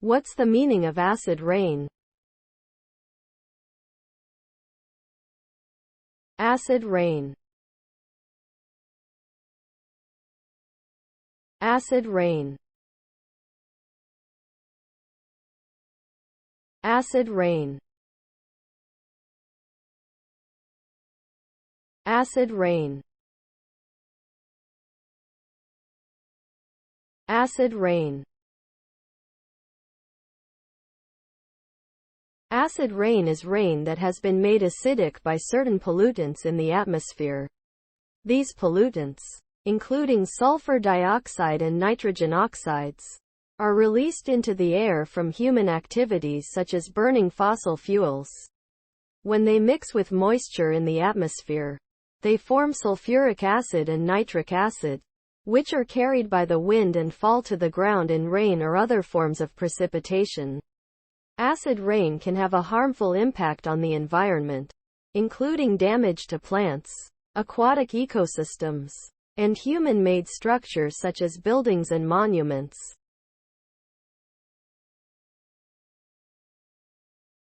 What's the meaning of acid rain? Acid rain. Acid rain. Acid rain. Acid rain. Acid rain. Acid rain is rain that has been made acidic by certain pollutants in the atmosphere. These pollutants, including sulfur dioxide and nitrogen oxides, are released into the air from human activities such as burning fossil fuels. When they mix with moisture in the atmosphere, they form sulfuric acid and nitric acid, which are carried by the wind and fall to the ground in rain or other forms of precipitation. Acid rain can have a harmful impact on the environment, including damage to plants, aquatic ecosystems, and human-made structures such as buildings and monuments.